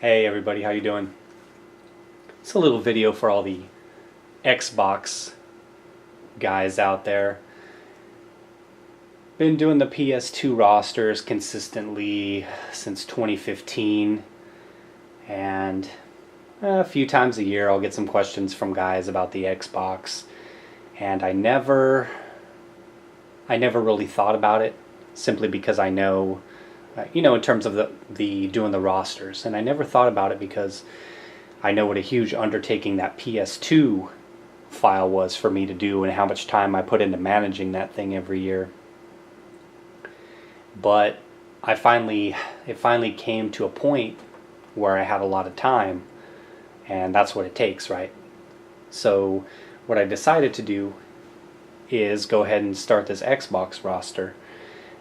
Hey everybody, how you doing? It's a little video for all the Xbox guys out there. Been doing the PS2 rosters consistently since 2015, and a few times a year I'll get some questions from guys about the Xbox, and I never really thought about it simply because I know, in terms of the doing the rosters, and I never thought about it because I know what a huge undertaking that PS2 file was for me to do and how much time I put into managing that thing every year. But it finally came to a point where I had a lot of time, and that's what it takes, right? So what I decided to do is go ahead and start this Xbox roster,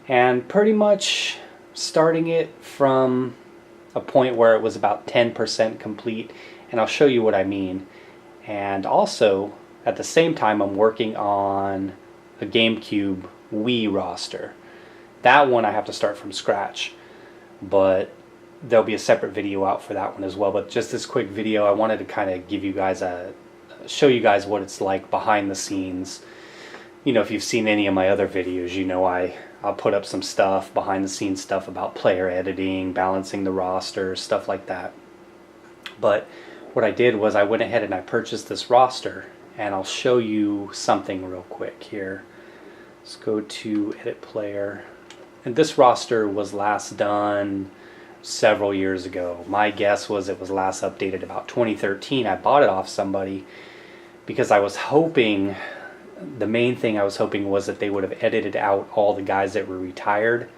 and pretty much starting it from a point where it was about 10% complete, and I'll show you what I mean. And also, at the same time, I'm working on a GameCube Wii roster. That one I have to start from scratch, but there'll be a separate video out for that one as well. But just this quick video, I wanted to kind of give you guys show you guys what it's like behind the scenes. If you've seen any of my other videos, I'll put up some stuff, behind the scenes stuff about player editing, balancing the roster, stuff like that. But what I did was I went ahead and I purchased this roster, and I'll show you something real quick here. Let's go to Edit Player. And this roster was last done several years ago. My guess was it was last updated about 2013. I bought it off somebody because I was hoping, the main thing I was hoping was that they would have edited out all the guys that were retired.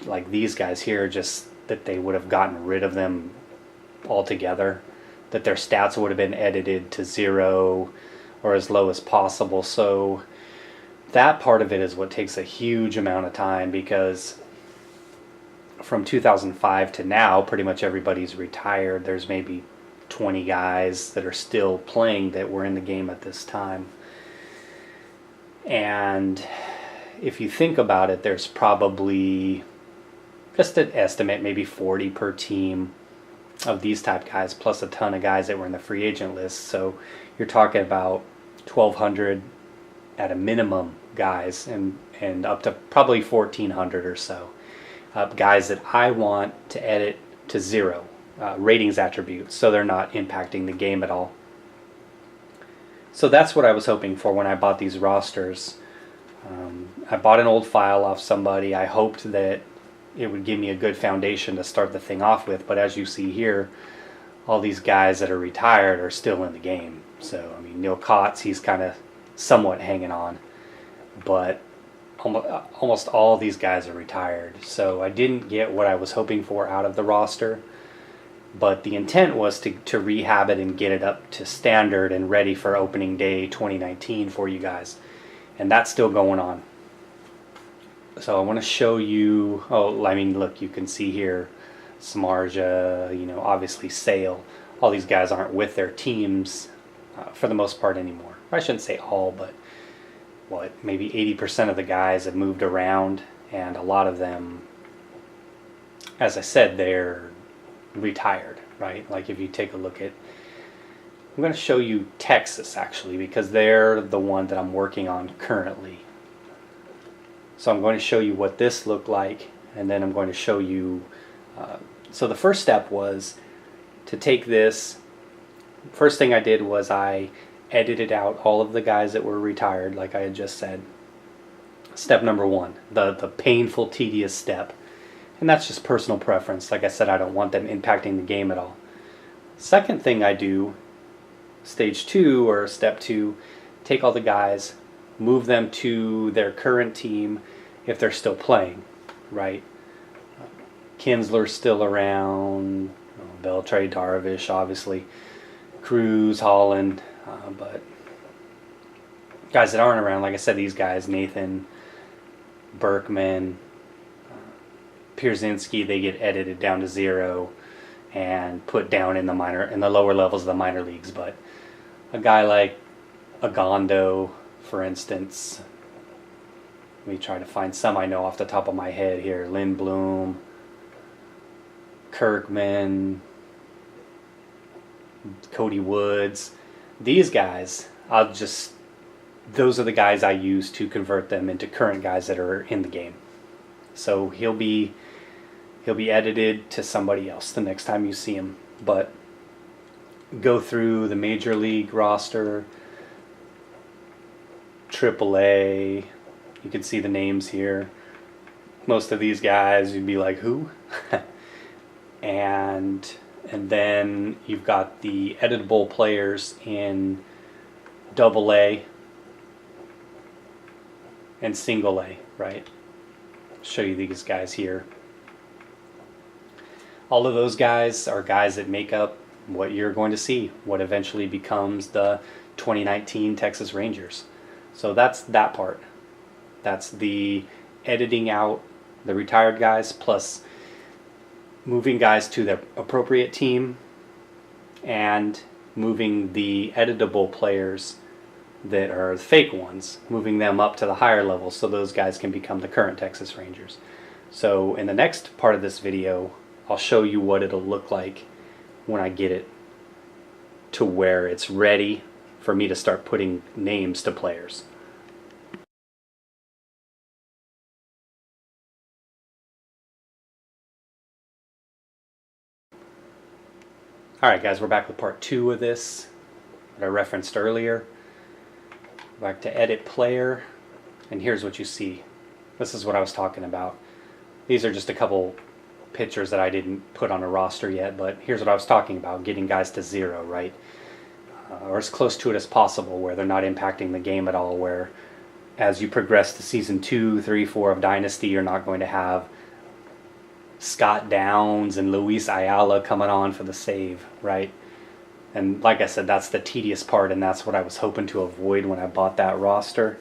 Like these guys here, just that they would have gotten rid of them altogether. That their stats would have been edited to 0 or as low as possible. So that part of it is what takes a huge amount of time, because from 2005 to now, pretty much everybody's retired. There's maybe 20 guys that are still playing that were in the game at this time. And if you think about it, there's probably, just an estimate, maybe 40 per team of these type guys, plus a ton of guys that were in the free agent list. So you're talking about 1,200 at a minimum guys, and up to probably 1,400 or so guys that I want to edit to 0 ratings attributes, so they're not impacting the game at all. So that's what I was hoping for when I bought these rosters. I bought an old file off somebody. I hoped that it would give me a good foundation to start the thing off with, but as you see here, all these guys that are retired are still in the game. So, Neil Kotz, he's kind of somewhat hanging on, but almost all these guys are retired. So I didn't get what I was hoping for out of the roster, but the intent was to rehab it and get it up to standard and ready for opening day 2019 for you guys. And that's still going on. So I want to show you, look, you can see here, Samarja, obviously Sale. All these guys aren't with their teams for the most part anymore. I shouldn't say all, but maybe 80% of the guys have moved around, and a lot of them, as I said, they're retired, right? Like if you take a look at, I'm going to show you Texas actually, because they're the one that I'm working on currently. So I'm going to show you what this looked like, and then I'm going to show you, so the first step was to take this. First thing I did was I edited out all of the guys that were retired, like I had just said. Step number 1, the painful, tedious step. And that's just personal preference. Like I said, I don't want them impacting the game at all. Second thing I do, stage 2 or step 2, take all the guys, move them to their current team if they're still playing, right? Kinsler's still around, Beltray, Darvish, obviously, Cruz, Holland, but guys that aren't around, like I said, these guys, Nathan, Berkman, Pierzynski, they get edited down to 0 and put down in the lower levels of the minor leagues. But a guy like Agondo, for instance, let me try to find some I know off the top of my head here. Lindblom, Kirkman, Cody Woods. These guys, those are the guys I use to convert them into current guys that are in the game. So he'll be edited to somebody else the next time you see him. But go through the Major League roster, AAA. You can see the names here. Most of these guys, you'd be like, who? and then you've got the editable players in AA and single A, right? Show you these guys here. All of those guys are guys that make up what you're going to see, what eventually becomes the 2019 Texas Rangers. So that's that part. That's the editing out the retired guys plus moving guys to the appropriate team and moving the editable players that are fake ones, moving them up to the higher level so those guys can become the current Texas Rangers. So in the next part of this video, I'll show you what it'll look like when I get it to where it's ready for me to start putting names to players. Alright guys, we're back with part 2 of this that I referenced earlier. Back to edit player, and here's what you see. This is what I was talking about. These are just a couple pictures that I didn't put on a roster yet, but here's what I was talking about, getting guys to 0, right? Or as close to it as possible, where they're not impacting the game at all, where as you progress to season 2, 3, 4 of Dynasty, you're not going to have Scott Downs and Luis Ayala coming on for the save, right? And like I said, that's the tedious part, and that's what I was hoping to avoid when I bought that roster.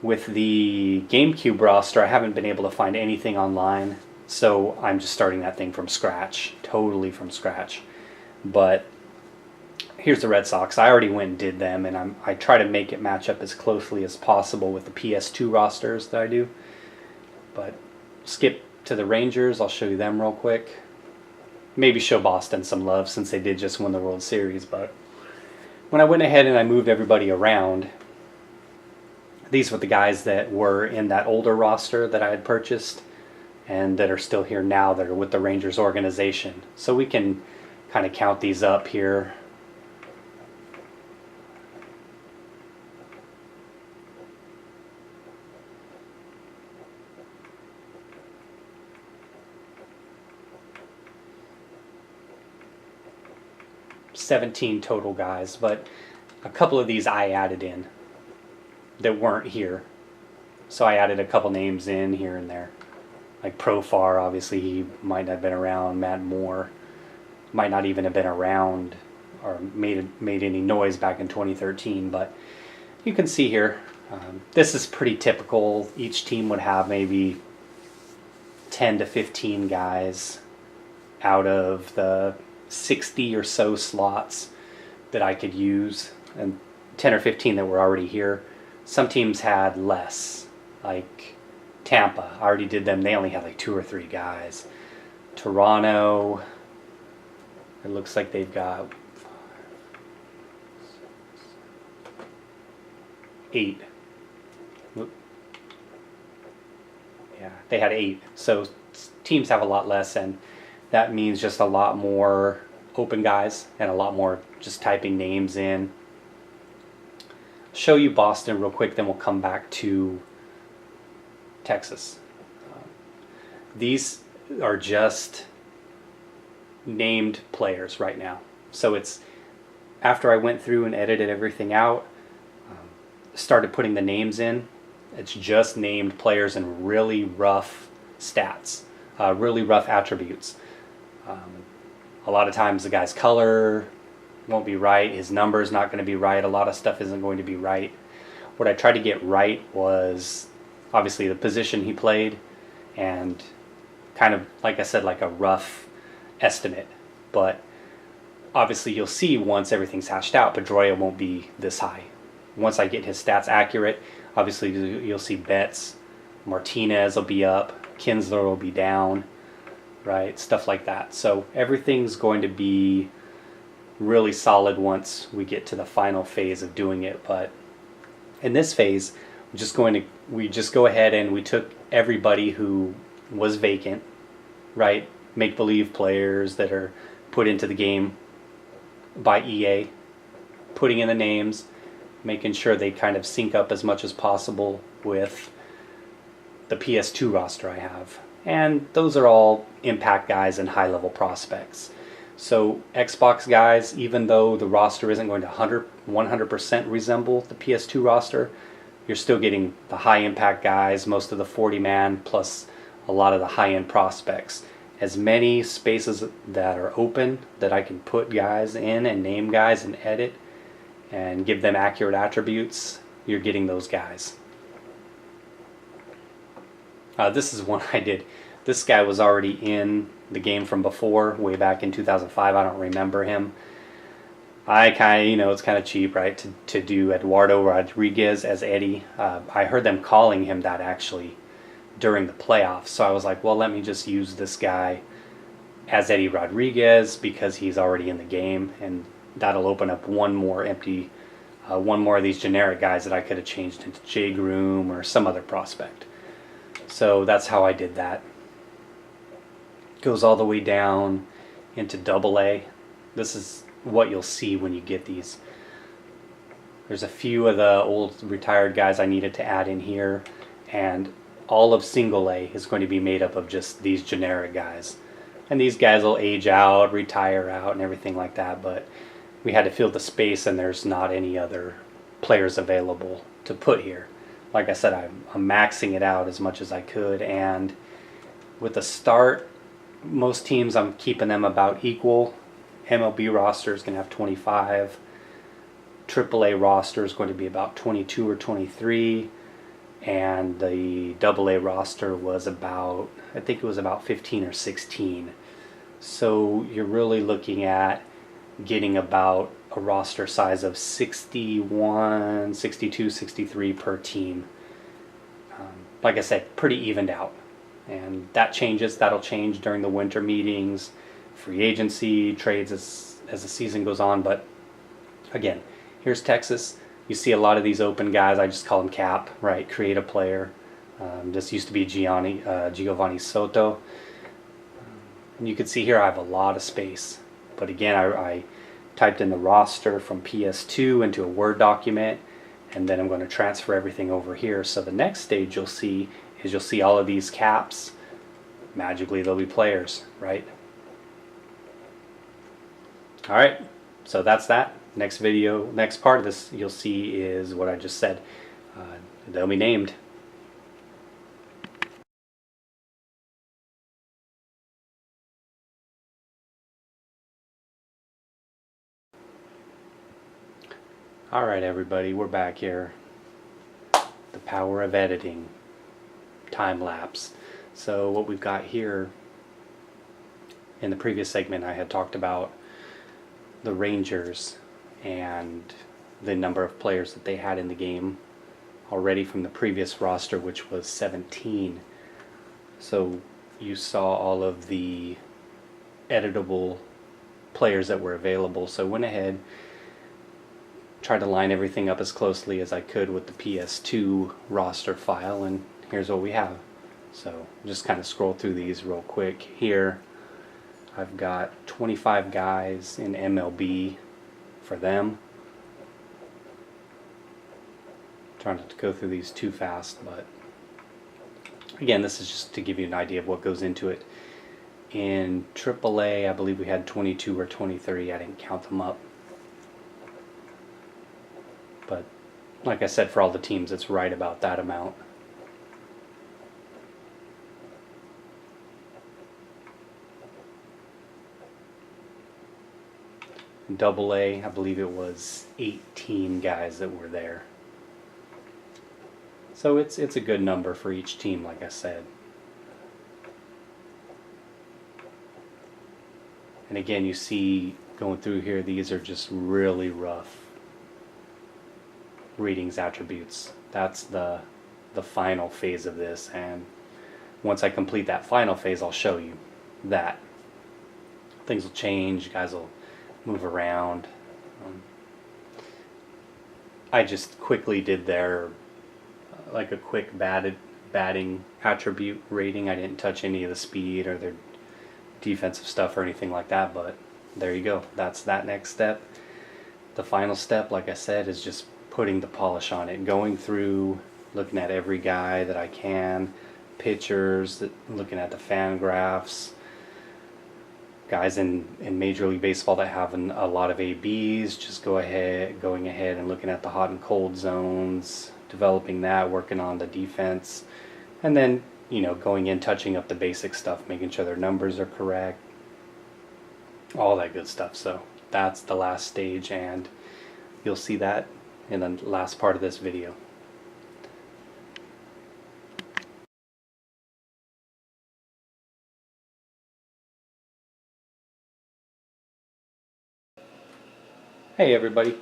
With the GameCube roster, I haven't been able to find anything online, so I'm just starting that thing from scratch, totally from scratch. But here's the Red Sox. I already went and did them, and I try to make it match up as closely as possible with the PS2 rosters that I do. But skip to the Rangers. I'll show you them real quick. Maybe show Boston some love since they did just win the World Series. But when I went ahead and I moved everybody around, these were the guys that were in that older roster that I had purchased and that are still here now that are with the Rangers organization. So we can kind of count these up here. $17 total guys, but a couple of these I added in that weren't here. So I added a couple names in here and there. Like Profar, obviously he might not have been around. Matt Moore might not even have been around or made any noise back in 2013, but you can see here, this is pretty typical. Each team would have maybe 10 to 15 guys out of the 60 or so slots that I could use, and 10 or 15 that were already here. Some teams had less, like Tampa. I already did them. They only had like 2 or 3 guys. Toronto, it looks like they've got 8. Yeah, they had 8. So teams have a lot less, and that means just a lot more open guys and a lot more just typing names in. Show you Boston real quick, then we'll come back to Texas. These are just named players right now. So it's after I went through and edited everything out, started putting the names in, it's just named players and really rough stats, really rough attributes. A lot of times the guy's color won't be right, his number is not going to be right, a lot of stuff isn't going to be right. What I tried to get right was obviously the position he played and kind of, like I said, like a rough estimate. But obviously you'll see once everything's hashed out, Pedroia won't be this high. Once I get his stats accurate, obviously you'll see Betts, Martinez will be up, Kinsler will be down, right? Stuff like that. So everything's going to be really solid once we get to the final phase of doing it. But in this phase, we just go ahead and we took everybody who was vacant, right? Make believe players that are put into the game by EA, putting in the names, making sure they kind of sync up as much as possible with the PS2 roster I have. And those are all impact guys and high level prospects. So Xbox guys, even though the roster isn't going to 100% resemble the PS2 roster, you're still getting the high impact guys, most of the 40 man, plus a lot of the high end prospects. As many spaces that are open that I can put guys in and name guys and edit and give them accurate attributes, you're getting those guys. This is one I did. This guy was already in the game from before, way back in 2005. I don't remember him. I kind of, it's kind of cheap, right, to do Eduardo Rodriguez as Eddie. I heard them calling him that actually during the playoffs. So I was like, well, let me just use this guy as Eddie Rodriguez because he's already in the game, and that'll open up one more of these generic guys that I could have changed into J. Groom or some other prospect. So that's how I did that. Goes all the way down into AA. This is what you'll see when you get these. There's a few of the old retired guys I needed to add in here, and all of single A is going to be made up of just these generic guys. And these guys will age out, retire out, and everything like that, but we had to fill the space and there's not any other players available to put here. Like I said, I'm maxing it out as much as I could, and with the start, most teams I'm keeping them about equal. MLB roster is going to have 25. AAA roster is going to be about 22 or 23. And the AA roster was about, I think it was about 15 or 16. So you're really looking at getting about a roster size of 61, 62, 63 per team. Like I said, pretty evened out. And that'll change during the winter meetings, free agency, trades as the season goes on. But again, here's Texas. You see a lot of these open guys, I just call them cap, right? Create a player. This used to be Giovanni Soto. And you can see here I have a lot of space. But again, I typed in the roster from PS2 into a Word document, and then I'm going to transfer everything over here. So the next stage you'll see all of these caps. Magically they'll be players, right? All right, so that's that. Next part of this you'll see is what I just said. They'll be named. All right, everybody, we're back here. The power of editing, time lapse. So what we've got here, in the previous segment I had talked about the Rangers and the number of players that they had in the game already from the previous roster, which was 17. So you saw all of the editable players that were available. So I went ahead, tried to line everything up as closely as I could with the PS2 roster file, and here's what we have. So just kind of scroll through these real quick. Here I've got 25 guys in MLB for them. Trying not to go through these too fast, but again, this is just to give you an idea of what goes into it. In AAA, I believe we had 22 or 23. I didn't count them up. But like I said, for all the teams, it's right about that amount. In AA, I believe it was 18 guys that were there. So it's a good number for each team, like I said. And again, you see going through here, these are just really rough readings attributes. That's the final phase of this, and once I complete that final phase, I'll show you that things will change. Guys will move around. I just quickly did their like a quick batting attribute rating. I didn't touch any of the speed or their defensive stuff or anything like that, but there you go. That's that next step. The final step, like I said, is just putting the polish on it, going through, looking at every guy that I can, pitchers, looking at the fan graphs, guys in Major League Baseball that have a lot of ABs, just going ahead and looking at the hot and cold zones, developing that, working on the defense, and then, you know, going in, touching up the basic stuff, making sure their numbers are correct, all that good stuff. So that's the last stage, and you'll see that in the last part of this video. Hey everybody.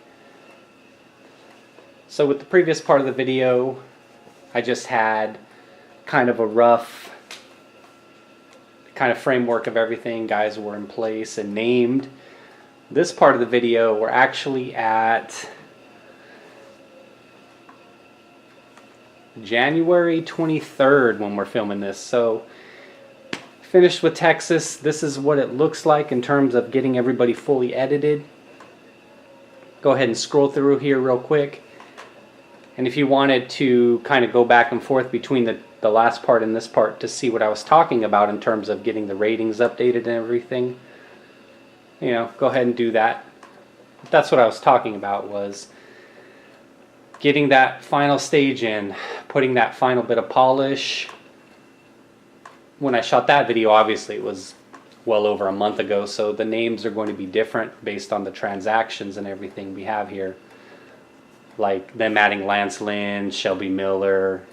So with the previous part of the video, I just had kind of a rough kind of framework of everything. Guys were in place and named. This part of the video, we're actually at January 23rd when we're filming this. So finished with Texas. This is what it looks like in terms of getting everybody fully edited. Go ahead and scroll through here real quick. And if you wanted to kind of go back and forth between the last part and this part to see what I was talking about in terms of getting the ratings updated and everything, you know, go ahead and do that. But that's what I was talking about, was getting that final stage in, putting that final bit of polish. When I shot that video, obviously it was well over a month ago, so the names are going to be different based on the transactions and everything we have here. Like them adding Lance Lynn, Shelby Miller.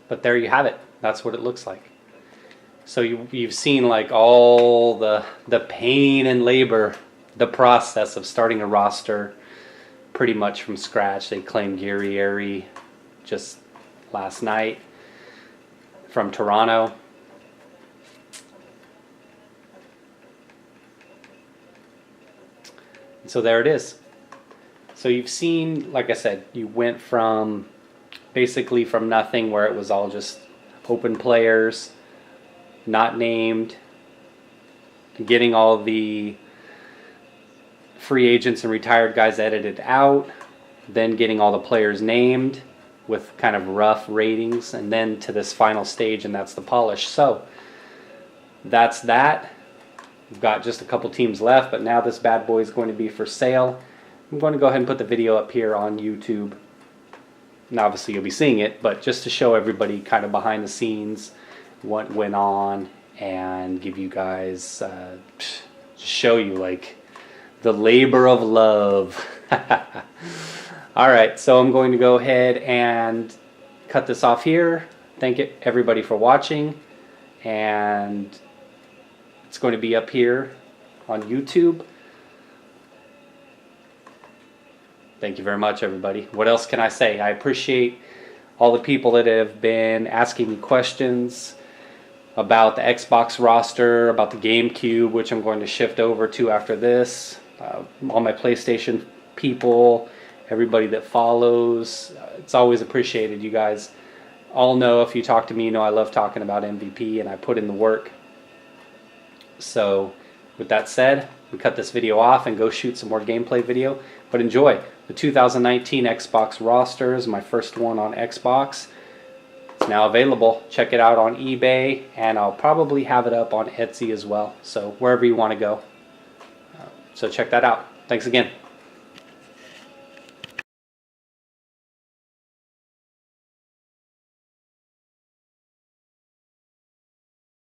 But there you have it. That's what it looks like. So you've seen like all the pain and labor, the process of starting a roster pretty much from scratch. They claimed Guerrieri just last night from Toronto. So there it is. So you've seen, like I said, you went from basically from nothing, where it was all just open players, not named, getting all the free agents and retired guys edited out, then getting all the players named with kind of rough ratings, and then to this final stage, and that's the polish. So that's that. We've got just a couple teams left, but now this bad boy is going to be for sale. I'm going to go ahead and put the video up here on YouTube. And obviously you'll be seeing it, but just to show everybody kind of behind the scenes what went on, and give you guys, show you like the labor of love. Alright, so I'm going to go ahead and cut this off here. Thank everybody for watching, and it's going to be up here on YouTube. Thank you very much, everybody. What else can I say? I appreciate all the people that have been asking me questions about the Xbox roster, about the GameCube, which I'm going to shift over to after this. All my PlayStation people, everybody that follows, it's always appreciated. You guys all know, if you talk to me, you know I love talking about MVP, and I put in the work. So with that said, we cut this video off and go shoot some more gameplay video. But enjoy the 2019 Xbox rosters, my first one on Xbox. It's now available. Check it out on eBay, and I'll probably have it up on Etsy as well. So wherever you want to go. So check that out. Thanks again.